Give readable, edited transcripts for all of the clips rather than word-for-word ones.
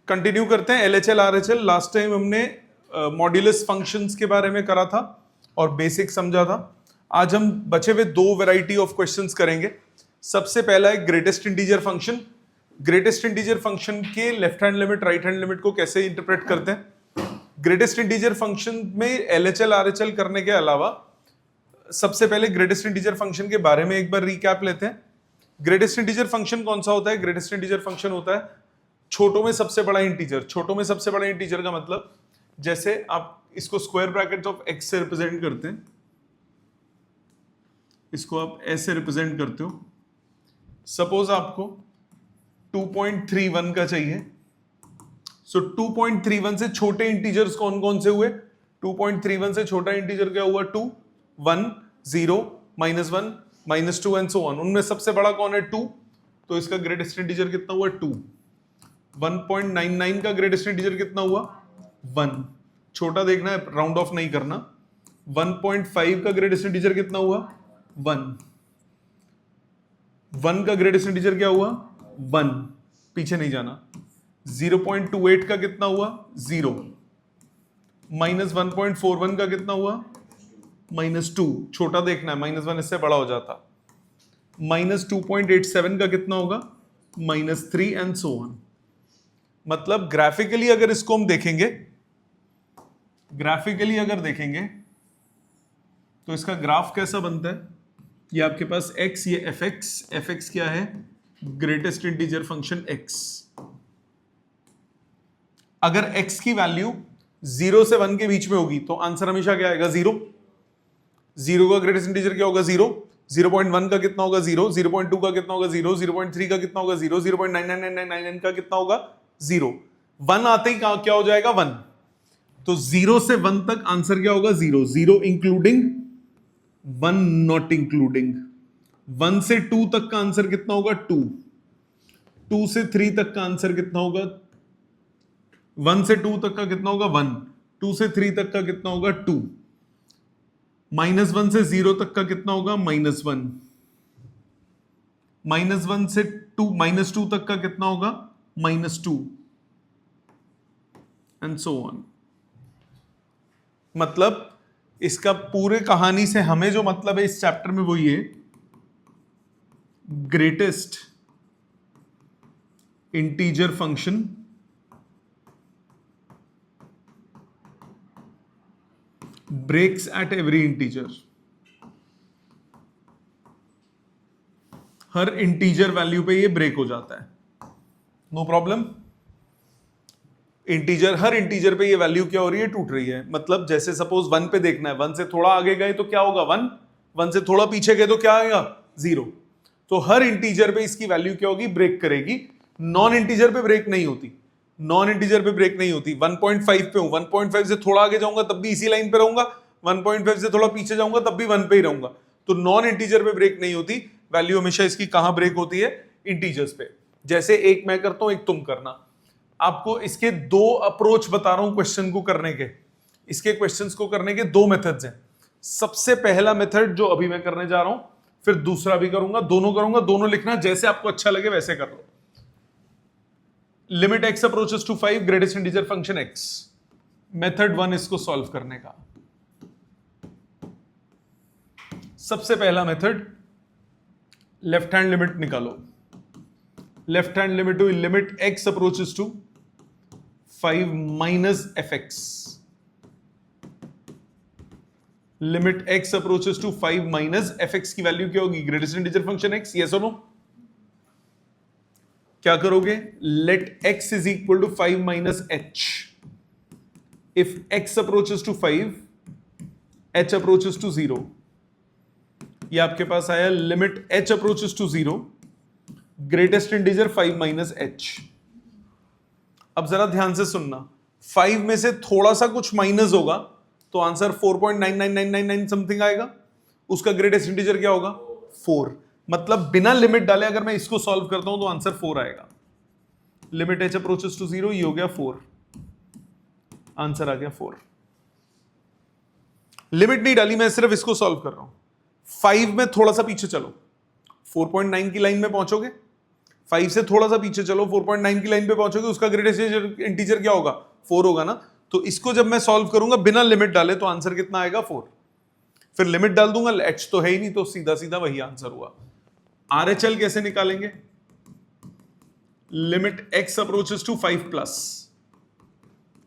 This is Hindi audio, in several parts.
कंटिन्यू करते हैं LHL RHL। लास्ट टाइम हमने मॉड्यूलस फंक्शंस के बारे में करा था और बेसिक समझा था। आज हम बचे हुए दो वैरायटी ऑफ क्वेश्चंस करेंगे। सबसे पहला है greatest integer function. Greatest integer function के left hand limit right hand limit को कैसे इंटरप्रेट करते हैं। ग्रेटेस्ट इंटीजर फंक्शन में LHL RHL करने के अलावा सबसे पहले ग्रेटेस्ट इंटीजर फंक्शन के बारे में एक बार रिकैप लेते हैं। ग्रेटेस्ट इंटीजर फंक्शन कौन सा होता है? ग्रेटेस्ट इंटीजर फंक्शन होता है छोटों में सबसे बड़ा इंटीजर। छोटों में सबसे बड़ा इंटीजर का मतलब जैसे आप इसको स्क्वायर ब्रैकेट ऑफ x से रिप्रेजेंट करते हैं, इसको आप ऐसे रिप्रेजेंट करते हो। सपोज आपको 2.31 का चाहिए, सो 2.31 से छोटे इंटीजर्स कौन कौन से हुए? 2.31 से छोटा इंटीजर क्या हुआ? 2, 1, 0, -1, -2 एंड सो ऑन। उनमें सबसे बड़ा कौन है? 2। तो इसका ग्रेटेस्ट इंटीजर कितना हुआ? 2। 1.99 का ग्रेटेस्ट इंटीजर कितना हुआ? 1। छोटा देखना है, राउंड ऑफ नहीं करना। 1.5 का ग्रेटेस्ट इंटीजर कितना हुआ? 1। 1 का ग्रेटेस्ट इंटीजर क्या हुआ? 1। पीछे नहीं जाना। 0.28 का कितना हुआ? 0। -1.41 का कितना हुआ? -2। छोटा देखना है, -1 इससे बड़ा हो जाता। -2.87 का कितना होगा? -3 एंड सो ऑन। मतलब ग्राफिकली अगर इसको हम देखेंगे, ग्राफिकली अगर देखेंगे तो इसका ग्राफ कैसा बनता है? ये आपके पास x, ये fx क्या है? Greatest integer function x। अगर x की वैल्यू 0 से 1 के बीच में होगी तो आंसर हमेशा क्या आएगा? 0। 0 का ग्रेटेस्ट इंटीजर क्या होगा? 0। 0.1 का कितना होगा? 0। 0.2 का कितना होगा? 0। 0.3 का कितना होगा? 0। 0.99999 का कितना होगा? 0। 1 आते ही क्या हो जाएगा? 1। तो 0 से 1 तक आंसर क्या होगा? 0। 0 इंक्लूडिंग, 1 नॉट इंक्लूडिंग। 1 से 2 तक का आंसर कितना होगा? 2। 2 से 3 तक का आंसर कितना होगा? 1 से 2 तक का कितना होगा? 1। 2 से 3 तक का कितना होगा? 2। -1 से 0 तक का कितना होगा? -1। -1 से 2 -2 तक का कितना होगा? -2 एंड सो ऑन। मतलब इसका पूरे कहानी से हमें जो मतलब है इस चैप्टर में वो ये greatest integer function breaks at every integer. हर इंटीजर वैल्यू पे ये ब्रेक हो जाता है, नो प्रॉब्लम। इंटीजर, हर इंटीजर पे ये वैल्यू क्या हो रही है? टूट रही है। मतलब जैसे सपोज 1 पे देखना है, 1 से थोड़ा आगे गए तो क्या होगा? 1। 1 से थोड़ा पीछे गए तो क्या आएगा? 0। तो हर इंटीजर पे इसकी वैल्यू क्या होगी? ब्रेक करेगी। नॉन इंटीजर पे ब्रेक नहीं होती। नॉन इंटीजर पे ब्रेक नहीं होती। 1.5 पे हूं, 1.5 से थोड़ा आगे जाऊंगा तब भी इसी लाइन पे रहूंगा, 1.5 से थोड़ा पीछे जाऊंगा तब भी 1 पे ही रहूंगा। तो नॉन इंटीजर पे ब्रेक नहीं होती। वैल्यू हमेशा इसकी कहां ब्रेक होती है? इंटीजर्स पे। जैसे एक मैं करता हूं, एक तुम करना। आपको इसके दो अप्रोच बता रहा हूं क्वेश्चन को करने के। इसके क्वेश्चंस को करने के दो मेथड्स हैं। सबसे पहला मेथड जो अभी मैं करने जा रहा हूं, फिर दूसरा भी करूंगा, दोनों करूंगा। दोनों लिखना, जैसे आपको अच्छा लगे वैसे कर लो। Limit x approaches to 5 greatest integer function x। Method 1 इसको सॉल्व करने का। सबसे पहला मेथड, लेफ्ट हैंड लिमिट निकालो। लेफ्ट हैंड लिमिट हुई limit x approaches to 5 minus fx। Limit x approaches to 5 minus fx की वैल्यू क्या होगी? Greatest integer function x। Yes और नो? क्या करोगे? Let x is equal to 5 minus h। If x approaches to 5, h approaches to 0। ये आपके पास आया limit h approaches to 0, greatest integer 5 minus h। अब जरा ध्यान से सुनना, 5 में से थोड़ा सा कुछ माइनस होगा तो आंसर 4.99999 समथिंग आएगा। उसका ग्रेटेस्ट इंटीजर क्या होगा? 4। मतलब बिना लिमिट डाले अगर मैं इसको सॉल्व करता हूं तो आंसर 4 आएगा। लिमिट h अप्रोचेस टू 0, ये हो गया 4, आंसर आ गया 4। लिमिट नहीं डाली, मैं सिर्फ इसको सॉल्व कर रहा हूं। 5 में थोड़ा सा पीछे चलो, 4.9 की लाइन में पहुंचोगे। 5 से थोड़ा सा पीछे चलो, 4.9 की लाइन पे पहुंचोगे, उसका ग्रेटेस्ट इंटीजर क्या होगा? 4 होगा ना। तो इसको जब मैं सॉल्व करूंगा बिना लिमिट डाले तो आंसर कितना आएगा? 4। फिर लिमिट डाल दूंगा, h तो है ही नहीं, तो सीधा सीधा वही आंसर हुआ। RHL कैसे निकालेंगे? Limit x approaches to 5 plus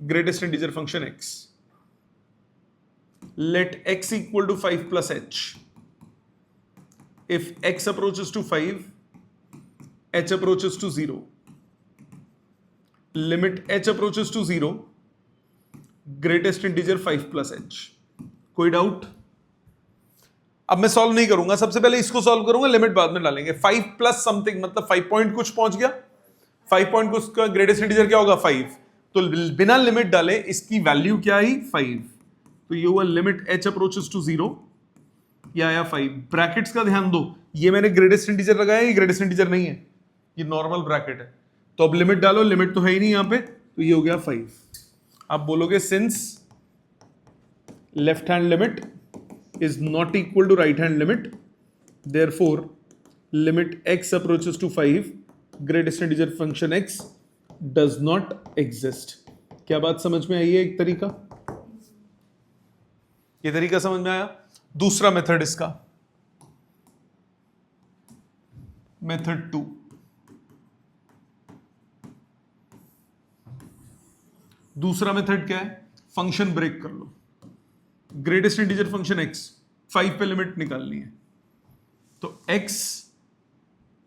greatest integer function x, let x equal to 5 plus h. If x approaches to 5, h approaches to 0. Limit h approaches to 0, greatest integer 5 plus h. कोई डाउट? अब मैं सॉल्व नहीं करूंगा, सबसे पहले इसको सॉल्व करूंगा, लिमिट बाद में डालेंगे। 5 प्लस समथिंग मतलब 5 पॉइंट कुछ पहुंच गया, 5 पॉइंट कुछ का ग्रेटेस्ट इंटीजर क्या होगा? 5। तो बिना लिमिट डाले इसकी वैल्यू क्या आई? 5। तो ये हुआ लिमिट h अप्रोचेस टू 0, ये आया 5। ब्रैकेट्स का ध्यान दो, ये मैंने ग्रेटेस्ट इंटीजर लगाया, ये ग्रेटेस्ट इंटीजर नहीं है, ये नॉर्मल ब्रैकेट है। तो अब लिमिट डालो, लिमिट तो है ही नहीं यहां पे, तो ये हो गया 5। आप बोलोगे since left hand limit is not equal to right hand limit, therefore limit x approaches to 5 greatest integer function x does not exist. क्या बात समझ में आई है? एक तरीका, ये तरीका समझ में आया। दूसरा मेथड इसका, मेथड 2। दूसरा मेथड क्या है? फंक्शन ब्रेक कर लो। ग्रेटेस्ट इंटीजर फंक्शन x, 5 पे लिमिट निकालनी है, तो x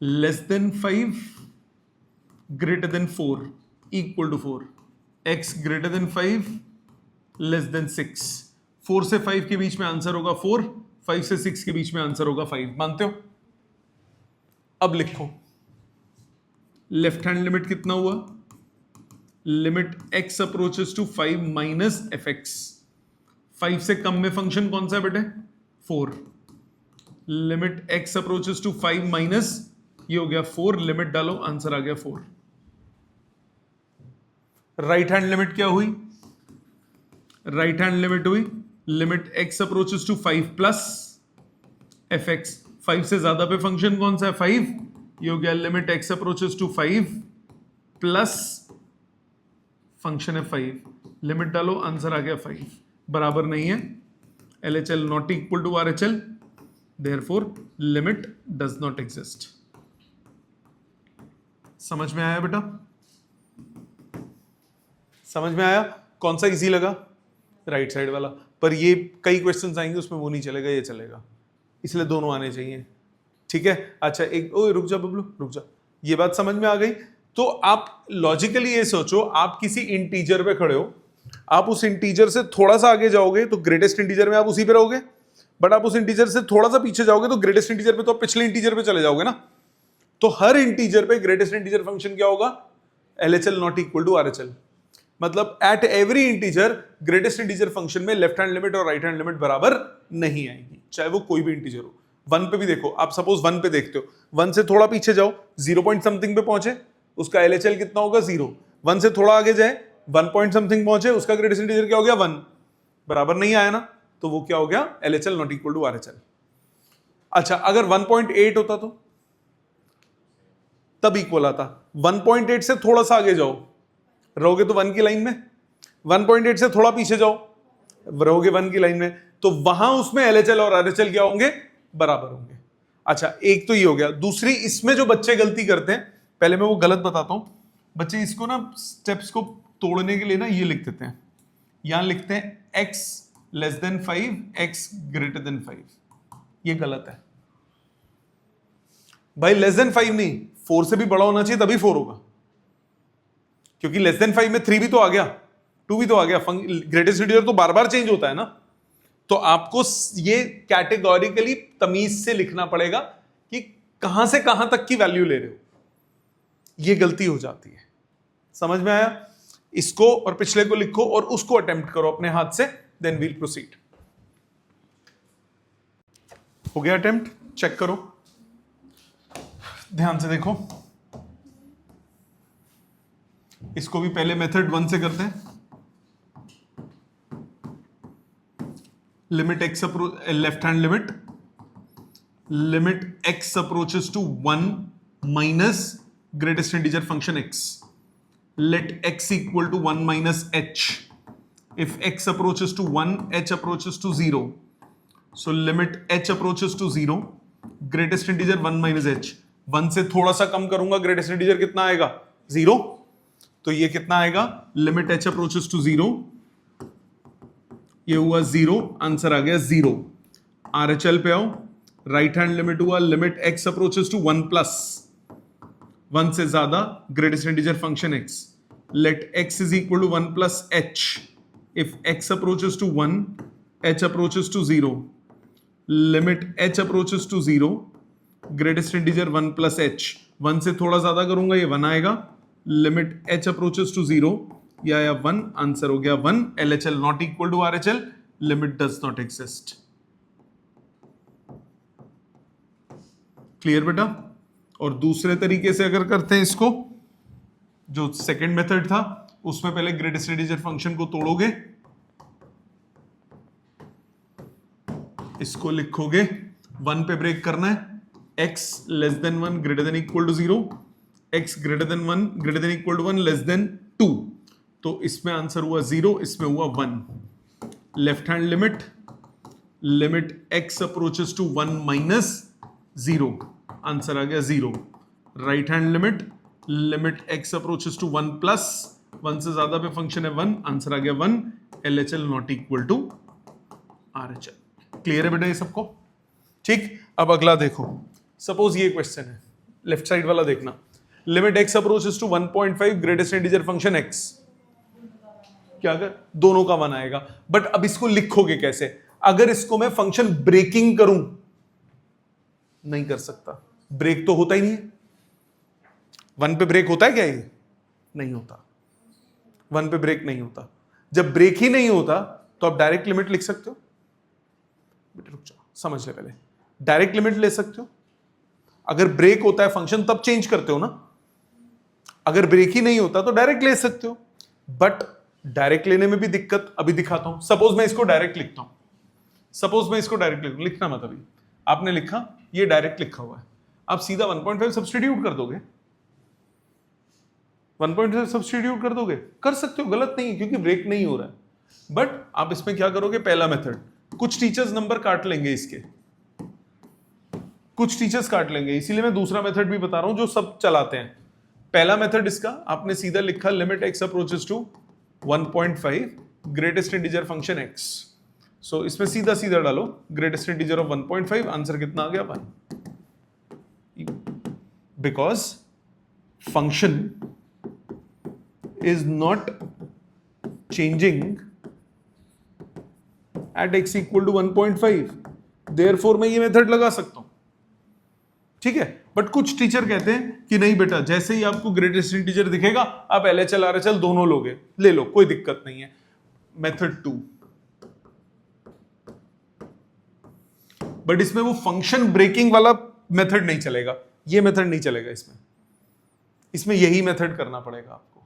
less than 5 greater than 4 equal to 4, x greater than 5 less than 6। 4 से 5 के बीच में आंसर होगा 4, 5 से 6 के बीच में आंसर होगा 5। मानते हो? अब लिखो लेफ्ट हैंड लिमिट कितना हुआ? Limit x approaches to 5 minus fx। 5 से कम में फंक्शन कौन सा है बेटे? 4। Limit x approaches to 5 minus, ये हो गया 4, लिमिट डालो, आंसर आ गया 4। राइट हैंड लिमिट क्या हुई? राइट हैंड लिमिट हुई limit x approaches to 5 plus fx। 5 से ज्यादा पे फंक्शन कौन सा है? 5। ये हो गया limit x approaches to 5 plus function है 5, लिमिट डालो, आंसर आ गया 5। बराबर नहीं है, LHL not equal to RHL, therefore limit does not exist. समझ में आया बेटा? समझ में आया? कौन सा इजी लगा? राइट साइड वाला। पर ये कई क्वेश्चंस आएंगे उसमें वो नहीं चलेगा, ये चलेगा, इसलिए दोनों आने चाहिए। ठीक है? अच्छा एक, ओ रुक जा बबलू, रुक जा, ये बात समझ में आ गई? तो आप लॉजिकली ये सोचो, आप किसी इंटीजर पे खड़े हो, आप उस इंटीजर से थोड़ा सा आगे जाओगे तो ग्रेटेस्ट इंटीजर में आप उसी पे रहोगे, बट आप उस इंटीजर से थोड़ा सा पीछे जाओगे तो ग्रेटेस्ट इंटीजर पे तो आप पिछले इंटीजर पे चले जाओगे ना। तो हर इंटीजर पे ग्रेटेस्ट इंटीजर फंक्शन क्या होगा? LHL not equal to RHL। मतलब at every integer greatest integer function में लेफ्ट हैंड लिमिट और राइट हैंड लिमिट बराबर नहीं आएगी, चाहे वो कोई भी इंटीजर हो। 1 पे भी देखो, आप सपोज 1 पे देखते हो, 1 से थोड़ा पीछे जाओ, 0 पॉइंट समथिंग पे पहुंचे, उसका LHL कितना होगा? 0। 1 से थोड़ा आगे जाए, 1 पॉइंट समथिंग पहुंचे, उसका ग्रेटेस्ट इंटीजर क्या हो गया? 1। बराबर नहीं आया ना, तो वो क्या हो गया? LHL not equal to RHL। अच्छा अगर 1.8 होता तो तब इक्वल आता। 1.8 से थोड़ा सा आगे जाओ, रहोगे तो 1 की लाइन में, 1.8 से थोड़ा पीछे जाओ, रहोगे 1 की लाइन में, तो वहां उसमें LHL और RHL क्या होंगे? बराबर होंगे। अच्छा एक तो ये हो गया। दूसरी, इसमें जो बच्चे गलती करते हैं, पहले मैं वो गलत बताता हूं। बच्चे इसको ना स्टेप्स को तोड़ने के लिए ना ये लिख देते हैं, यहां लिखते हैं x less than 5, x greater than 5। ये गलत है भाई। लेस देन 5 नहीं, 4 से भी बड़ा होना चाहिए तभी 4 होगा, क्योंकि लेस देन 5 में 3 भी तो आ गया, 2 भी तो आ गया। ग्रेटेस्ट इंटीजर तो बार बार चेंज होता है ना, तो आपको ये कैटेगोरिकली तमीज से लिखना पड़ेगा कि कहां से कहां तक की वैल्यू ले रहे हो। ये गलती हो जाती है। समझ में आया? इसको और पिछले को लिखो और उसको अटेम्प्ट करो अपने हाथ से, देन वील प्रोसीड। हो गया अटेम्प्ट? चेक करो, ध्यान से देखो। इसको भी पहले मेथड 1 से करते हैं। Limit x left hand limit x approaches to 1 minus greatest integer function x. Let x equal to 1 minus h. If x approaches to 1, h approaches to 0. So limit h approaches to 0, greatest integer 1 minus h. 1 से थोड़ा सा कम करूंगा, greatest integer कितना आएगा? 0. तो ये कितना आएगा? Limit h approaches to 0. ये हुआ 0, आंसर आ गया 0. RHL पे आओ, राइट हैंड लिमिट हुआ limit x approaches to 1 plus 1 से ज्यादा greatest integer function x. Let x is equal to 1 plus h. If x approaches to 1, h approaches to 0. Limit h approaches to 0, greatest integer 1 plus h. 1 से थोड़ा ज्यादा करूंगा, ये 1 आएगा. Limit h approaches to 0, या 1, आंसर हो गया 1. LHL not equal to RHL, limit does not exist. Clear बेटा? और दूसरे तरीके से अगर करते हैं इसको, जो सेकंड मेथड था उसमें पहले ग्रेटेस्ट इंटीजर फंक्शन को तोड़ोगे, इसको लिखोगे 1 पे ब्रेक करना है, x less than 1 greater than equal to 0, x greater than 1 greater than equal to 1 less than 2. तो इसमें आंसर हुआ 0, इसमें हुआ 1. Left hand limit, limit x approaches to 1 minus 0, answer आ गया 0. Right hand limit, limit x approaches to 1 plus 1 से ज्यादा पे फंक्शन है 1, आंसर आ गया 1. LHL not equal to RHL. Clear है बेटा ये सबको? ठीक. अब अगला देखो, सपोज ये क्वेश्चन है, लेफ्ट साइड वाला देखना. Limit x approaches to 1.5 greatest integer function x. क्या अगर दोनों का 1 आएगा, बट अब इसको लिखोगे कैसे? अगर इसको मैं फंक्शन ब्रेकिंग करूं, नहीं कर सकता, ब्रेक तो होता ही नहीं है. 1 पे ब्रेक होता है क्या? ये नहीं होता. 1 पे ब्रेक नहीं होता. जब ब्रेक ही नहीं होता तो आप डायरेक्ट लिमिट लिख सकते हो. बेटा रुक जाओ, समझ ले पहले. डायरेक्ट लिमिट ले सकते हो. अगर ब्रेक होता है फंक्शन तब चेंज करते हो ना. अगर ब्रेक ही नहीं होता तो डायरेक्ट ले सकते हो, बट डायरेक्ट लेने में भी दिक्कत अभी दिखाता हूं. सपोज मैं इसको डायरेक्ट लिखता हूं, सपोज मैं इसको डायरेक्ट लिखना मत. अभी आपने लिखा, ये डायरेक्ट लिखा हुआ है, आप सीधा 1.5 सब्स्टिट्यूट कर दोगे. 1.5 सब्स्टिट्यूट कर दोगे, कर सकते हो, गलत नहीं है क्योंकि ब्रेक नहीं हो रहा है. बट आप इसमें क्या करोगे? पहला मेथड, कुछ टीचर्स नंबर काट लेंगे इसके, कुछ टीचर्स काट लेंगे, इसीलिए मैं दूसरा मेथड भी बता रहा हूं जो सब चलाते हैं. पहला मेथड इसका, आपने सीधा लिखा limit x approaches to 1.5 greatest integer function x. So इसमें सीधा सीधा डालो ग्रेटेस्ट इंटीजर ऑफ 1.5, आंसर कितना आ गया? 1. Because function is not changing at x equal to 1.5, therefore मैं ये मेथड लगा सकता हूं. ठीक है. बट कुछ टीचर कहते हैं कि नहीं बेटा, जैसे ही आपको ग्रेटेस्ट इंटीजर दिखेगा आप LHL RHL दोनों लोगे, ले लो, कोई दिक्कत नहीं है. मेथड 2, बट इसमें वो फंक्शन ब्रेकिंग वाला मेथड नहीं चलेगा, ये मेथड नहीं चलेगा इसमें. इसमें यही मेथड करना पड़ेगा आपको.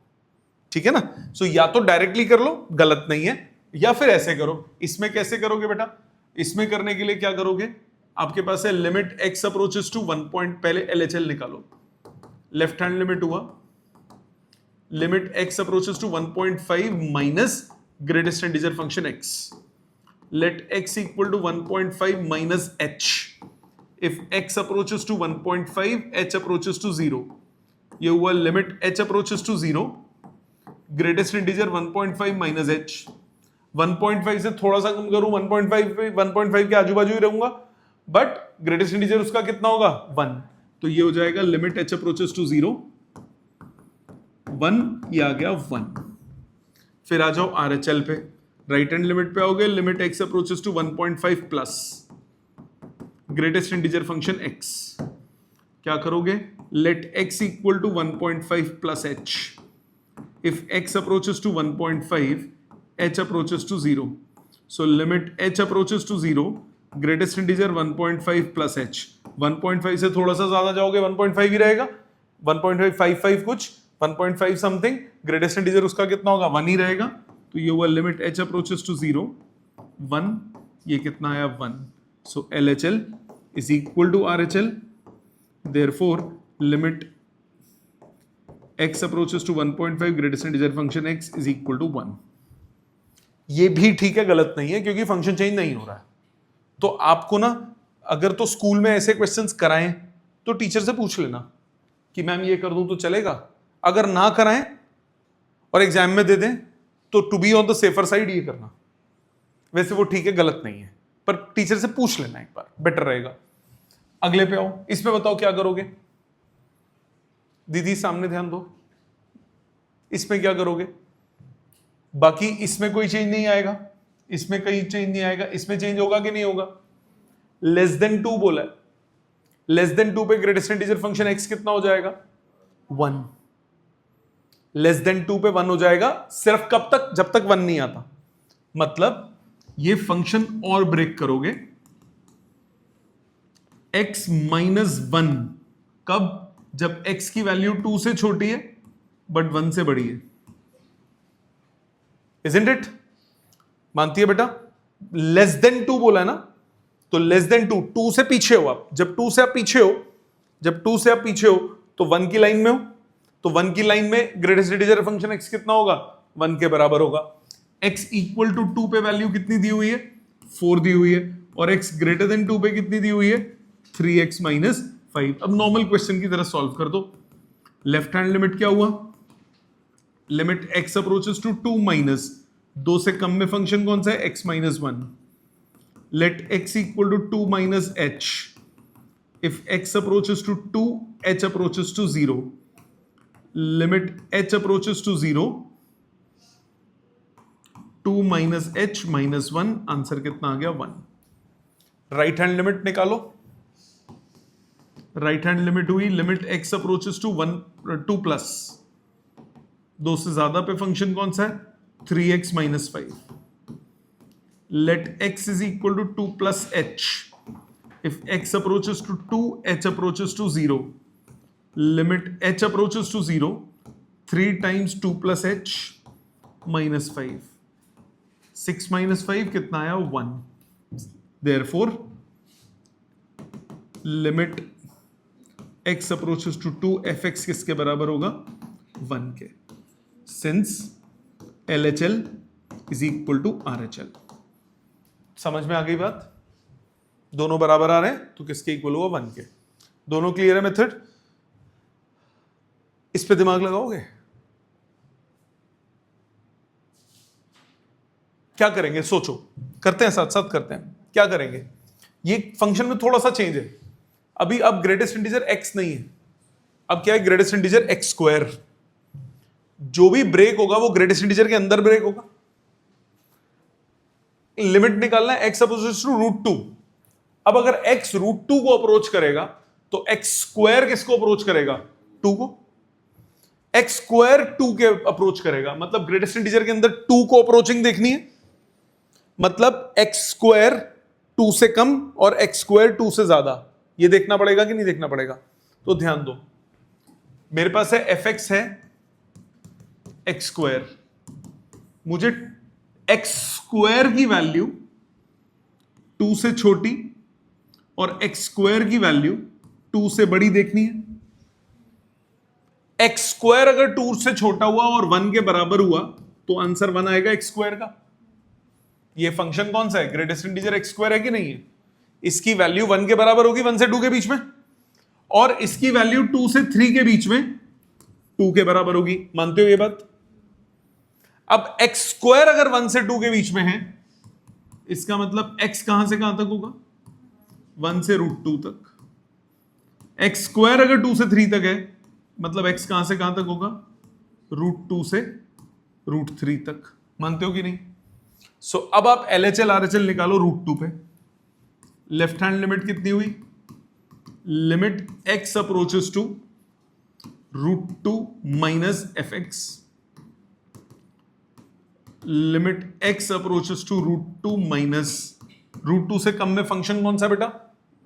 ठीक है ना? सो या तो डायरेक्टली कर लो, गलत नहीं है, या फिर ऐसे करो. इसमें कैसे करोगे बेटा? इसमें करने के लिए क्या करोगे? आपके पास है limit x approaches to 1 point, पहले LHL निकालो. लेफ्ट हैंड लिमिट हुआ limit x approaches to 1.5 minus greatest integer function x. Let x equal to 1.5 minus h. If x approaches to 1.5, h approaches to 0. ये हुआ limit h approaches to 0, greatest integer 1.5 minus h. 1.5 से थोड़ा सा कम करूं, 1.5 के आजू बाजू ही रहूंगा, बट ग्रेटेस्ट इंटीजर उसका कितना होगा? 1. तो ये हो जाएगा लिमिट h अप्रोचेस टू 0, 1, ये आ गया 1. फिर आ जाओ RHL पे, राइट हैंड लिमिट पे आओगे, limit x approaches to 1.5 plus greatest integer function x. क्या करोगे? Let x equal to 1.5 plus h. If x approaches to 1.5, h approaches to 0. So limit h approaches to 0, greatest integer 1.5 plus h. 1.5 से थोड़ा सा ज्यादा जाओगे 1.5 ही रहेगा, 1.555 कुछ, 1.5 समथिंग, ग्रेटेस्ट इंटीजर उसका कितना होगा? 1 ही रहेगा. तो ये हुआ लिमिट h approaches to 0, 1, ये कितना आया? 1. So LHL is equal to RHL. Therefore limit x approaches to 1.5 greatest integer function x is equal to 1। ये भी ठीक है, गलत नहीं है, क्योंकि फंक्शन चेंज नहीं हो रहा है। तो आपको ना अगर तो स्कूल में ऐसे क्वेश्चंस कराएं तो टीचर से पूछ लेना कि मैम ये कर दूं तो चलेगा। अगर ना कराएं और एग्जाम में दे दें तो to be on the safer side ये करना। वैसे वो ठीक है, गलत नहीं है, पर टीचर से पूछ लेना एक बार, बेटर रहेगा। अगले पे आओ, इसमें बताओ क्या करोगे। दीदी सामने ध्यान दो, इसमें क्या करोगे। बाकी इसमें कोई चेंज नहीं आएगा, इसमें कहीं चेंज नहीं आएगा, इसमें चेंज होगा कि नहीं होगा। लेस देन 2 बोला है, लेस देन 2 पे ग्रेटेस्ट इंटीजर फंक्शन x कितना हो जाएगा 1। लेस देन 2 पे 1 हो जाएगा, सिर्फ कब तक, जब तक 1 नहीं आता। मतलब ये फंक्शन और ब्रेक करोगे x माइनस 1 कब, जब x की वैल्यू 2 से छोटी है बट 1 से बड़ी है। Isn't it? मानती है बेटा। लेस देन 2 बोला है ना, तो लेस देन 2 से पीछे हो आप। जब 2 से आप पीछे हो, जब 2 से आप पीछे हो तो 1 की लाइन में हो, तो 1 की लाइन में ग्रेटेस्ट इंटीजर फंक्शन x कितना होगा 1 के बराबर होगा। x इक्वल टू 2 पे वैल्यू कितनी दी हुई है 4 दी हुई है, और x ग्रेटर देन 2 पे कितनी दी हुई है 3x माइनस 5। अब नॉर्मल क्वेश्चन की तरह सॉल्व कर दो। लेफ्ट हैंड लिमिट क्या हुआ, limit x approaches to 2 minus 2 से कम में फंक्शन कौन सा है x minus 1। Let x equal to 2 minus h if x approaches to 2 h approaches to 0 limit h approaches to 0 2 minus h minus 1 answer कितना आ गया 1। राइट हैंड लिमिट निकालो। राइट हैंड लिमिट हुई limit x approaches to 2 plus 2 से ज्यादा पे फंक्शन कौन सा है 3x minus 5। Let x is equal to 2 plus h if x approaches to 2 h approaches to 0 limit h approaches to 0 3 times 2 plus h minus 5 6 minus 5 कितना आया 1। therefore limit x approaches to 2 fx किसके बराबर होगा 1 के, since LHL is equal to RHL। समझ में आ गई बात। दोनों बराबर आ रहे हैं तो किसके इक्वल हुआ 1 के। दोनों क्लियर है मेथड। इस पे दिमाग लगाओगे। क्या करेंगे सोचो, करते हैं साथ साथ करते हैं। क्या करेंगे, ये फंक्शन में थोड़ा सा चेंज है। अभी अब ग्रेटेस्ट इंटीजर x नहीं है, अब क्या है ग्रेटेस्ट इंटीजर x स्क्वायर। जो भी ब्रेक होगा वो ग्रेटेस्ट इंटीजर के अंदर ब्रेक होगा। लिमिट निकालना है x अपोजिट टू √2। अब अगर x √2 को अप्रोच करेगा तो x स्क्वायर किसको अप्रोच करेगा 2 को। x स्क्वायर 2 के अप्रोच करेगा, मतलब ग्रेटेस्ट इंटीजर के अंदर 2 को अप्रोचिंग देखनी है। मतलब x स्क्वायर 2 से कम और x स्क्वायर 2 से ज्यादा, ये देखना पड़ेगा कि नहीं देखना पड़ेगा। तो ध्यान दो, मेरे पास है fx है x स्क्वायर, मुझे x स्क्वायर की वैल्यू 2 से छोटी और x स्क्वायर की वैल्यू 2 से बड़ी देखनी है। x स्क्वायर अगर 2 से छोटा हुआ और 1 के बराबर हुआ तो आंसर 1 आएगा x स्क्वायर का। ये फंक्शन कौन सा है ग्रेटेस्ट इंटीजर x स्क्वायर है कि नहीं है। इसकी वैल्यू 1 के बराबर होगी 1 से 2 के बीच में, और इसकी वैल्यू 2 से 3 के बीच में 2 के बराबर होगी। मानते हो ये बात। अब x स्क्वायर अगर 1 से 2 के बीच में है, इसका मतलब x कहां से कहां तक होगा 1 से √2 तक। x स्क्वायर अगर 2 से 3 तक है, मतलब x कहां से कहां तक होगा √2 से √3 तक। मानते हो कि नहीं। सो अब आप LHL RHL निकालो √2 पे। लेफ्ट हैंड लिमिट कितनी हुई, limit x approaches to √2 minus fx, limit x approaches to √2 minus √2 से कम में फंक्शन कौन सा बेटा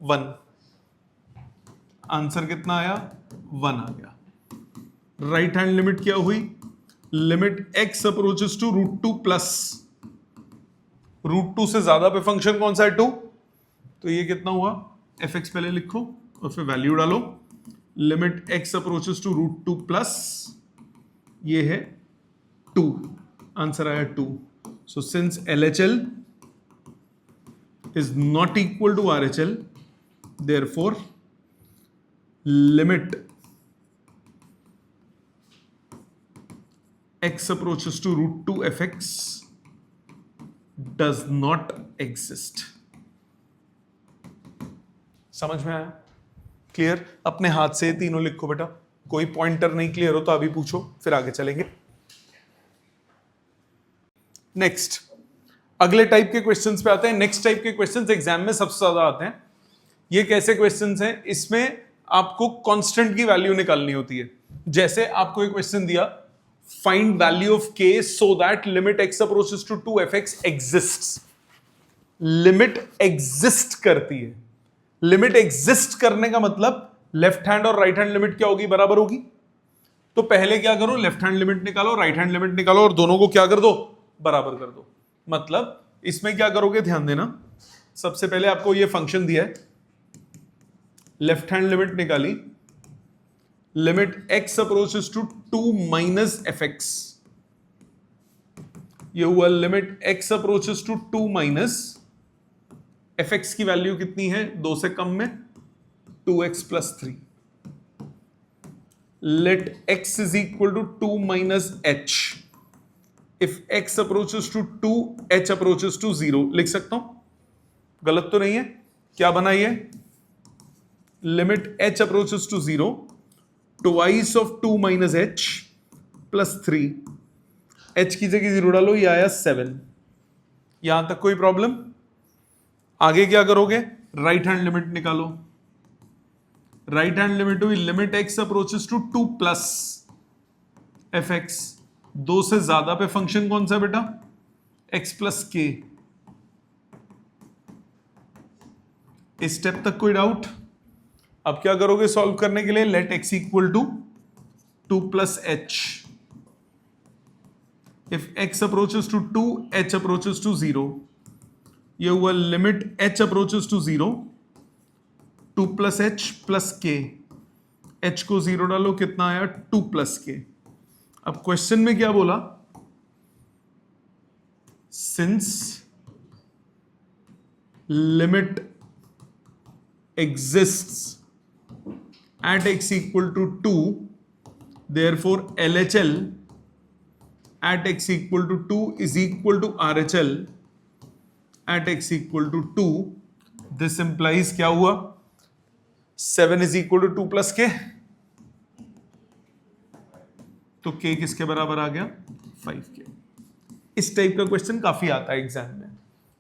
1। आंसर कितना आया 1 आ गया। राइट हैंड लिमिट क्या हुई, limit x approaches to √2 plus √2 से ज्यादा पे फंक्शन कौन सा है 2, तो ये कितना हुआ fx पहले लिखो और फिर वैल्यू डालो। Limit x approaches to √2 plus ये है 2, आंसर आया 2. So since LHL is not equal to RHL, therefore limit x approaches to root 2 fx does not exist. समझ में आया? क्लियर? अपने हाथ से तीनों लिखो बेटा. कोई पॉइंटर नहीं क्लियर हो तो अभी पूछो, फिर आगे चलेंगे. नेक्स्ट, अगले टाइप के क्वेश्चंस पे आते हैं. नेक्स्ट टाइप के क्वेश्चंस एग्जाम में सबसे ज्यादा आते हैं. ये कैसे क्वेश्चंस हैं? इसमें आपको कांस्टेंट की वैल्यू निकालनी होती है. जैसे आपको एक क्वेश्चन दिया, find value of k so that limit x approaches to 2fx exists. Limit exist करती है. लिमिट एग्जिस्ट करने का मतलब लेफ्ट हैंड और राइट हैंड लिमिट क्या होगी? बराबर होगी. तो पहले क्या करो? लेफ्ट हैंड लिमिट निकालो, राइट हैंड लिमिट निकालो और दोनों को क्या कर दो? बराबर कर दो. मतलब इसमें क्या करोगे? ध्यान देना. सबसे पहले आपको ये फंक्शन दिया है, लेफ्ट हैंड लिमिट निकाली, limit x approaches to 2 minus fx. ये हुआ limit x approaches to 2 minus fx की वैल्यू कितनी है? 2 से कम में 2x plus 3. Let x is equal to 2 minus h. If x approaches to 2, h approaches to 0. लिख सकता हूं? गलत तो नहीं है? क्या बना ये? Limit h approaches to 0, twice of 2 minus h plus 3. h की जगह 0 डालो, ये आया 7. यहां तक कोई प्रॉब्लम? आगे क्या करोगे? राइट हैंड लिमिट निकालो. राइट हैंड लिमिट हुई limit x approaches to 2 plus fx. 2 से ज्यादा पे फंक्शन कौन सा बेटा? x प्लस के. इस स्टेप तक कोई डाउट? अब क्या करोगे सॉल्व करने के लिए? Let x equal to 2 plus h. If x approaches to 2, h approaches to 0. ये हुआ limit h approaches to 0, 2 plus h plus k. h को 0 डालो, कितना आया? 2 प्लस के. अब क्वेश्चन में क्या बोला? Since limit exists at x equal to 2, therefore LHL at x equal to 2 is equal to RHL at x equal to 2. This implies क्या हुआ? 7 इज इक्वल टू 2 प्लस के. तो k किसके बराबर आ गया? 5k. इस टाइप का क्वेश्चन काफी आता है एग्जाम में.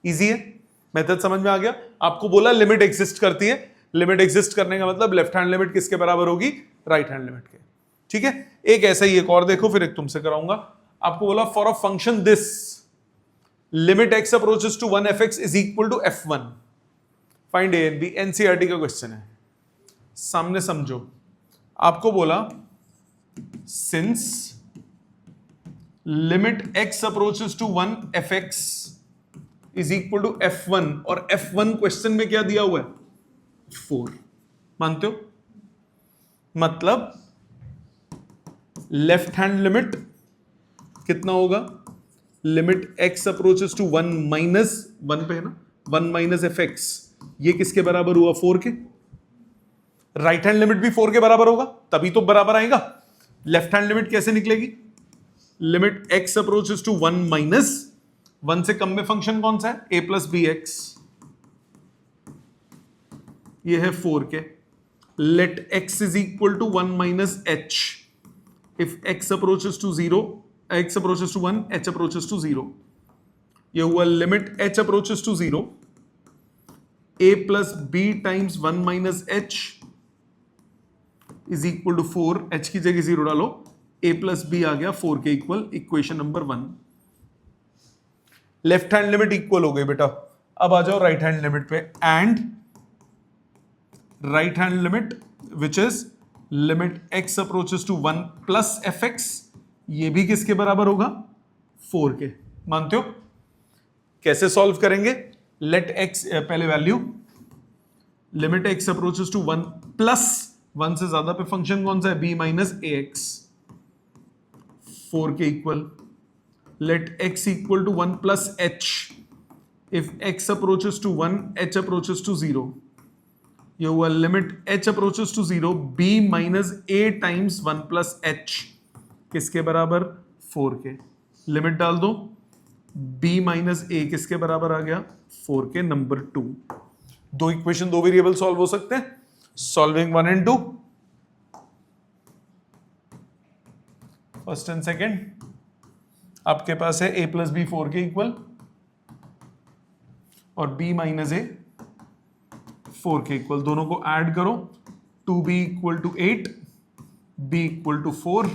इजी है, मेथड समझ में आ गया. आपको बोला लिमिट एग्जिस्ट करती है. लिमिट एग्जिस्ट करने का मतलब लेफ्ट हैंड लिमिट किसके बराबर होगी? राइट हैंड लिमिट के. ठीक है. एक ऐसा ही एक और देखो, फिर एक तुमसे कराऊंगा. आपको बोला for a function this limit x approaches to 1 fx is equal to f1. Find a and b. NCERT का क्वेश्चन है, सामने समझो. आपको बोला since limit x approaches to 1 fx is equal to f1, और f1 क्वेश्चन में क्या दिया हुआ है? 4. मानते हो? मतलब लेफ्ट हैंड लिमिट कितना होगा? Limit x approaches to 1 minus 1 पे है ना, 1 माइनस fx. ये किसके बराबर हुआ? 4 के. राइट हैंड लिमिट भी 4 के बराबर होगा, तभी तो बराबर आएगा. लेफ्ट हैंड लिमिट कैसे निकलेगी? Limit x approaches to 1 minus 1 से कम में फंक्शन कौन सा है? a plus b x. ये है 4 के. Let x is equal to 1 minus h. If x approaches to 0, x approaches to 1, h approaches to 0. ये हुआ limit h approaches to 0, a plus b times 1 minus h is equal to 4. h की जगह 0 डालो, a प्लस बी आ गया 4 के equal. Equation number 1. Left hand limit equal हो गई बेटा. अब आ जाओ राइट हैंड लिमिट पे. And right hand limit which is limit x approaches to 1 plus fx, ये भी किसके बराबर होगा? 4 के. मानते हो? कैसे सॉल्व करेंगे? लेट x, पहले value limit x approaches to 1 plus 1 से ज्यादा पे फंक्शन कौन सा है? b minus ax. 4 के equal. Let x equal to 1 plus h. If x approaches to 1, h approaches to 0. ये हुआ limit h approaches to 0, b minus a times 1 plus h किसके बराबर? 4 के. लिमिट डाल दो, b minus a किसके बराबर आ गया? 4 के. नंबर 2. दो इक्वेशन, दो वेरिएबल सॉल्व हो सकते हैं. Solving 1 and 2, first and second. आपके पास है a प्लस बी 4 के इक्वल और b माइनस ए 4 के इक्वल. दोनों को ऐड करो. 2b equal to 8, b equal to 4,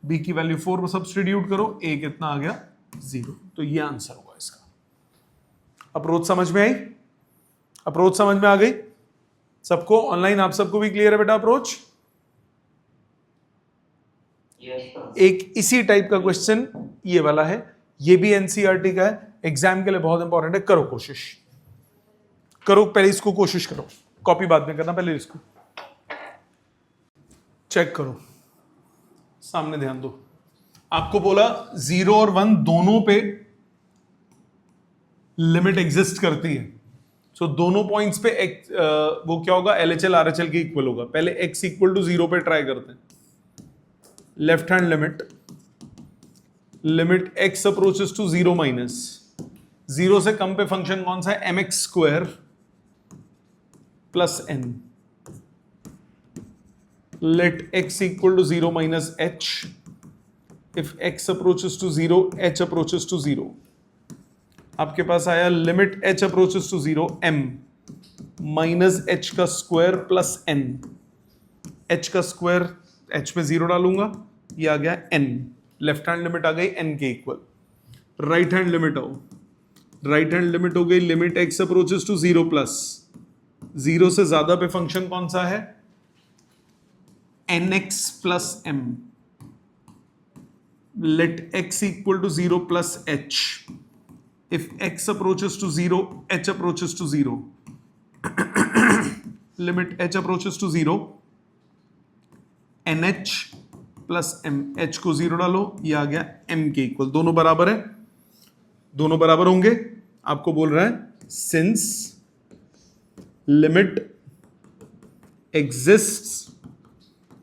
b की वैल्यू 4 को सब्स्टिट्यूट करो, a कितना आ गया? 0. तो ये आंसर होगा इसका. अप्रोच समझ में आई? अप्रोच समझ में आ गई सबको? ऑनलाइन आप सबको भी क्लियर है बेटा अप्रोच? एक इसी टाइप का क्वेश्चन ये वाला है, ये भी एनसीईआरटी का है, एग्जाम के लिए बहुत इंपॉर्टेंट है. करो कोशिश, करो पहले इसको, कोशिश करो. कॉपी बाद में करना, पहले इसको चेक करो. सामने ध्यान दो. आपको बोला 0 और 1 दोनों पे लिमिट एग्जिस्ट करती है. सो दोनों पॉइंट्स पे वो क्या होगा? LHL RHL के इक्वल होगा. पहले x इक्वल टू 0 पे ट्राई करते हैं. Left hand limit, limit x approaches to 0 minus 0 से कम पे फंक्शन कौन सा है? mx square plus n. Let x equal to 0 minus h. If x approaches to 0, h approaches to 0. आपके पास आया limit h approaches to 0 m minus h का स्क्वायर प्लस n. h का स्क्वायर h पे 0 डालूंगा, ये आ गया n. लेफ्ट हैंड लिमिट आ गई n के इक्वल. राइट हैंड लिमिट आओ. राइट हैंड लिमिट हो गई limit x approaches to 0 plus 0 से ज्यादा पे फंक्शन कौन सा है? nx plus m. Let x equal to 0 plus h. If x approaches to 0, h approaches to 0. Limit h approaches to 0, nh plus m. h को 0 डालो, ये आ गया m के इक्वल. दोनों बराबर है, दोनों बराबर होंगे. आपको बोल रहा है since limit exists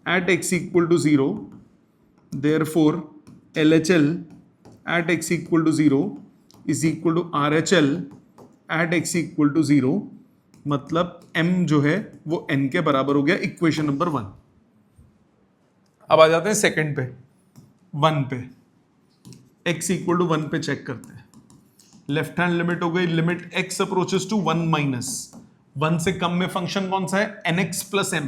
at x equal to 0, therefore LHL at x equal to 0 is equal to RHL at x equal to 0. मतलब m जो है वो n के बराबर हो गया. Equation number 1. अब आ जाते हैं सेकंड पे, 1 पे. x इक्वल टू 1 पे चेक करते हैं. लेफ्ट हैंड लिमिट हो गई limit x approaches to 1 minus 1 से कम में फंक्शन कौन सा है? nx plus m.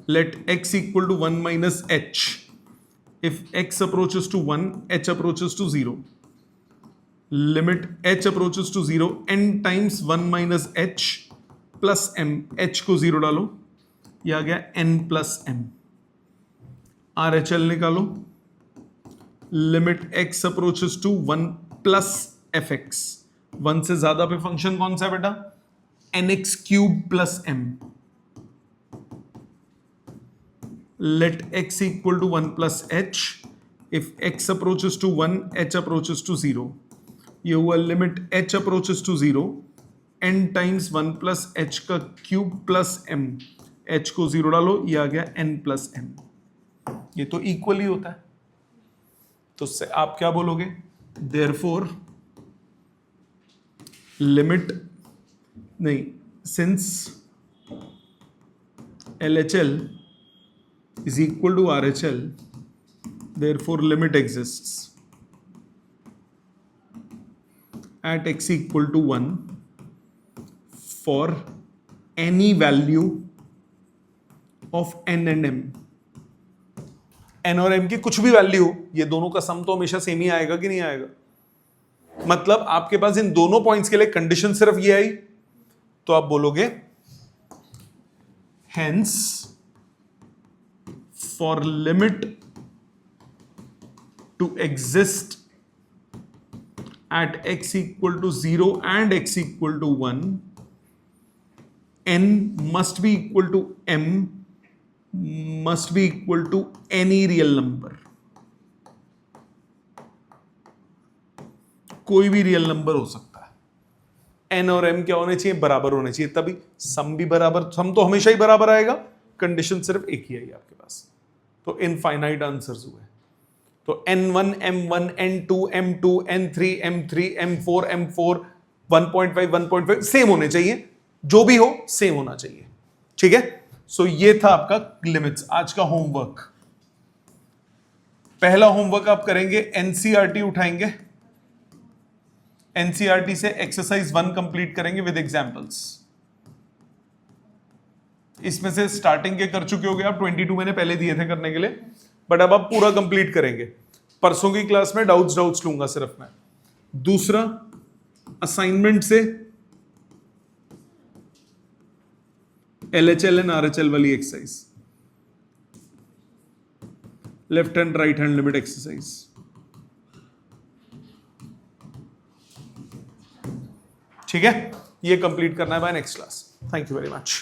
Let x equal to 1 minus h. If x approaches to 1, h approaches to 0. Limit h approaches to 0 n times 1 minus h plus m. h को 0 डालो, ये आ गया n प्लस m. RHL निकालो. Limit x approaches to 1 plus fx. 1 से ज्यादा पे फंक्शन कौन सा है बेटा? nx cube plus m. Let x equal to 1 plus h. If x approaches to 1, h approaches to 0. ये हुआ limit h approaches to 0 n times 1 plus h का क्यूब प्लस m. h को 0 डालो, ये आ गया n प्लस m. ये तो इक्वल ही होता है. तो आप क्या बोलोगे? देयरफॉर लिमिट नहीं, since LHL is equal to RHL, therefore limit exists at x equal to 1 for any value of n and m. n और m की कुछ भी वैल्यू, ये दोनों का सम तो हमेशा सेम ही आएगा कि नहीं आएगा? मतलब आपके पास इन दोनों पॉइंट्स के लिए कंडीशन सिर्फ ये आई, तो आप बोलोगे hence for limit to exist at x equal to 0 and x equal to 1, n must be equal to m must be equal to any real number. कोई भी रियल नंबर हो सकता है। n और m क्या होने चाहिए? बराबर होने चाहिए, तभी सम भी बराबर, सम तो हमेशा ही बराबर आएगा, कंडीशन सिर्फ एक ही आई आपके पास। तो इनफाइनाइट आंसर्स हुए। तो n1 m1 n2 m2 n3 m3 m4 m4 1.5 1.5 same होने चाहिए, जो भी हो सेम होना चाहिए, ठीक है। सो ये था आपका लिमिट्स। आज का होमवर्क, पहला होमवर्क आप करेंगे एनसीईआरटी उठाएंगे, एनसीईआरटी से एक्सरसाइज 1 कंप्लीट करेंगे विद एग्जांपल्स। इसमें से स्टार्टिंग के कर चुके होगे आप, 22 मैंने पहले दिए थे करने के लिए, बट अब आप पूरा कंप्लीट करेंगे। परसों की क्लास में डाउट्स लूंगा सिर्फ मैं। दूसरा, असाइनमेंट से LHL एंड RHL वाली exercise, left hand right hand limit exercise, ठीक है। ये कंप्लीट करना है by next class. Thank you very much.